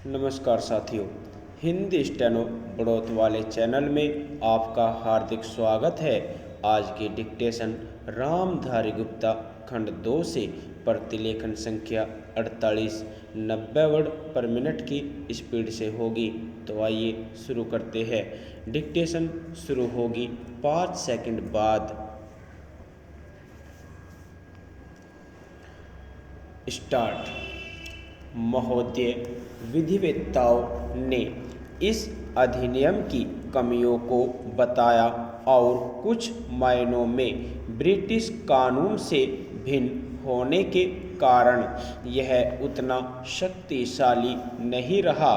नमस्कार साथियों, हिंदी स्टेनो बढ़ोत वाले चैनल में आपका हार्दिक स्वागत है। आज की डिक्टेशन रामधारी गुप्ता खंड 2 से प्रतिलेखन संख्या 48 90 वर्ड पर मिनट की स्पीड से होगी। तो आइए शुरू करते हैं। डिक्टेशन शुरू होगी 5 सेकंड बाद। स्टार्ट। महोदय, विधिवेत्ताओं ने इस अधिनियम की कमियों को बताया और कुछ मायनों में ब्रिटिश कानून से भिन्न होने के कारण यह उतना शक्तिशाली नहीं रहा।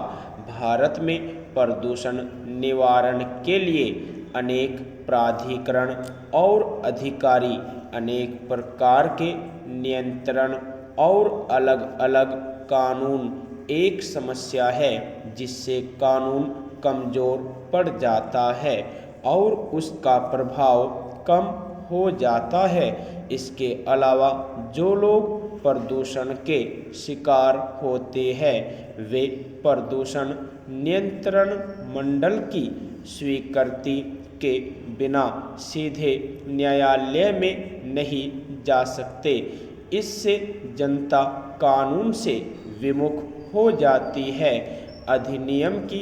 भारत में प्रदूषण निवारण के लिए अनेक प्राधिकरण और अधिकारी अनेक प्रकार के नियंत्रण और अलग अलग कानून एक समस्या है जिससे कानून कमज़ोर पड़ जाता है और उसका प्रभाव कम हो जाता है। इसके अलावा जो लोग प्रदूषण के शिकार होते हैं वे प्रदूषण नियंत्रण मंडल की स्वीकृति के बिना सीधे न्यायालय में नहीं जा सकते। इससे जनता कानून से विमुख हो जाती है। अधिनियम की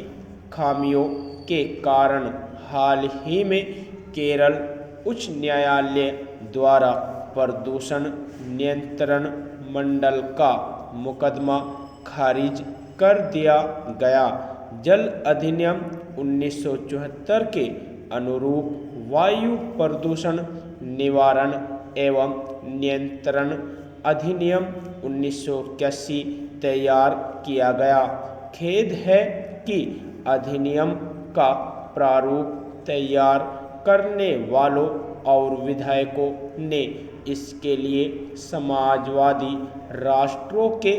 खामियों के कारण हाल ही में केरल उच्च न्यायालय द्वारा प्रदूषण नियंत्रण मंडल का मुकदमा खारिज कर दिया गया। जल अधिनियम 1974 के अनुरूप वायु प्रदूषण निवारण एवं नियंत्रण अधिनियम 1981 तैयार किया गया। खेद है कि अधिनियम का प्रारूप तैयार करने वालों और विधायकों ने इसके लिए समाजवादी राष्ट्रों के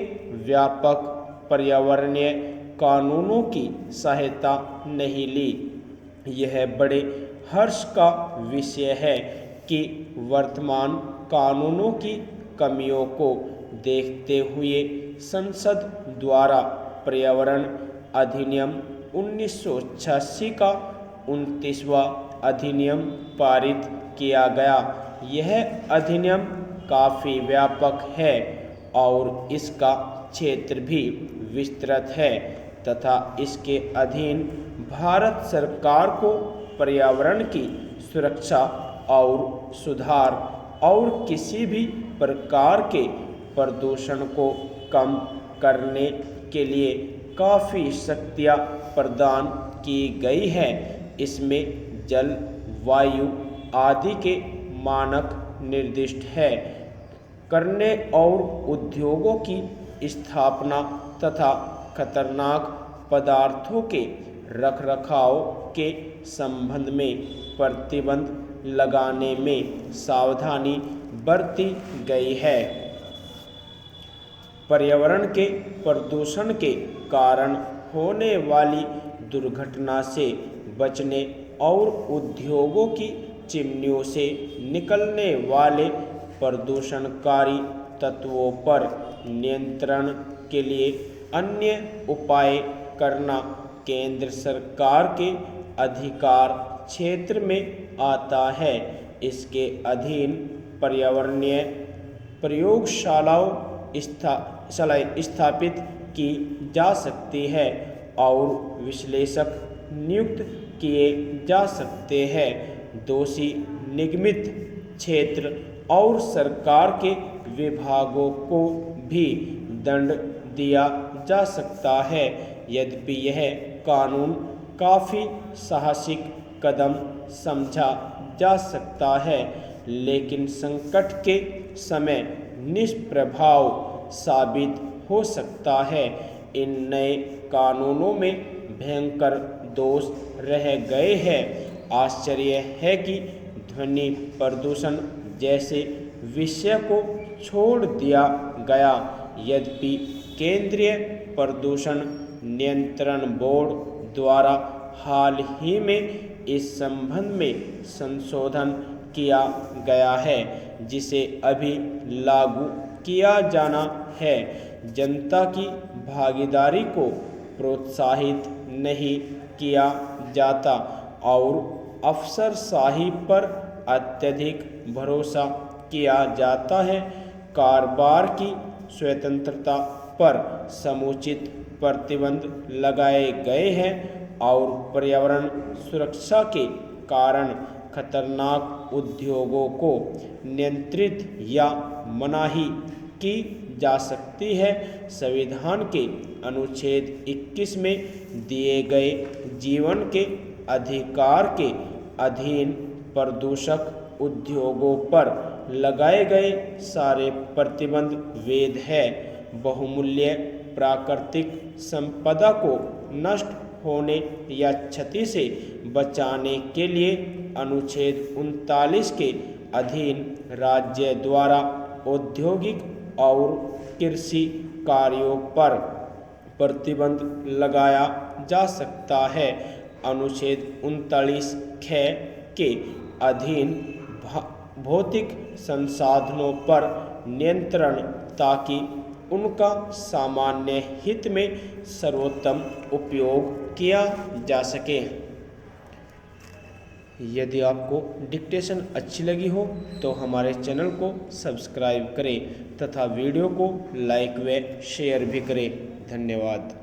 व्यापक पर्यावरणीय कानूनों की सहायता नहीं ली। यह बड़े हर्ष का विषय है कि वर्तमान कानूनों की कमियों को देखते हुए संसद द्वारा पर्यावरण अधिनियम 1986 का 29वां अधिनियम पारित किया गया। यह अधिनियम काफ़ी व्यापक है और इसका क्षेत्र भी विस्तृत है तथा इसके अधीन भारत सरकार को पर्यावरण की सुरक्षा और सुधार और किसी भी प्रकार के प्रदूषण को कम करने के लिए काफ़ी शक्तियाँ प्रदान की गई हैं। इसमें जल, वायु आदि के मानक निर्दिष्ट है करने और उद्योगों की स्थापना तथा खतरनाक पदार्थों के रखरखाव के संबंध में प्रतिबंध लगाने में सावधानी बरती गई है। पर्यावरण के प्रदूषण के कारण होने वाली दुर्घटना से बचने और उद्योगों की चिमनियों से निकलने वाले प्रदूषणकारी तत्वों पर नियंत्रण के लिए अन्य उपाय करना केंद्र सरकार के अधिकार क्षेत्र में आता है। इसके अधीन पर्यावरणीय प्रयोगशालाओं स्थापित की जा सकती है और विश्लेषक नियुक्त किए जा सकते हैं। दोषी निगमित क्षेत्र और सरकार के विभागों को भी दंड दिया जा सकता है। यद्यपि यह कानून काफ़ी साहसिक कदम समझा जा सकता है लेकिन संकट के समय निष्प्रभाव साबित हो सकता है। इन नए कानूनों में भयंकर दोष रह गए हैं। आश्चर्य है कि ध्वनि प्रदूषण जैसे विषय को छोड़ दिया गया। यद्यपि केंद्रीय प्रदूषण नियंत्रण बोर्ड द्वारा हाल ही में इस संबंध में संशोधन किया गया है जिसे अभी लागू किया जाना है। जनता की भागीदारी को प्रोत्साहित नहीं किया जाता और अफसरशाही पर अत्यधिक भरोसा किया जाता है। कारोबार की स्वतंत्रता पर समुचित प्रतिबंध लगाए गए हैं और पर्यावरण सुरक्षा के कारण खतरनाक उद्योगों को नियंत्रित या मनाही की जा सकती है। संविधान के अनुच्छेद 21 में दिए गए जीवन के अधिकार के अधीन प्रदूषक उद्योगों पर लगाए गए सारे प्रतिबंध वैध है। बहुमूल्य प्राकृतिक संपदा को नष्ट होने या क्षति से बचाने के लिए अनुच्छेद 39 के अधीन राज्य द्वारा औद्योगिक और कृषि कार्यों पर प्रतिबंध लगाया जा सकता है। अनुच्छेद 39 ख के अधीन भौतिक संसाधनों पर नियंत्रण ताकि उनका सामान्य हित में सर्वोत्तम उपयोग किया जा सके। यदि आपको डिक्टेशन अच्छी लगी हो तो हमारे चैनल को सब्सक्राइब करें तथा वीडियो को लाइक व शेयर भी करें। धन्यवाद।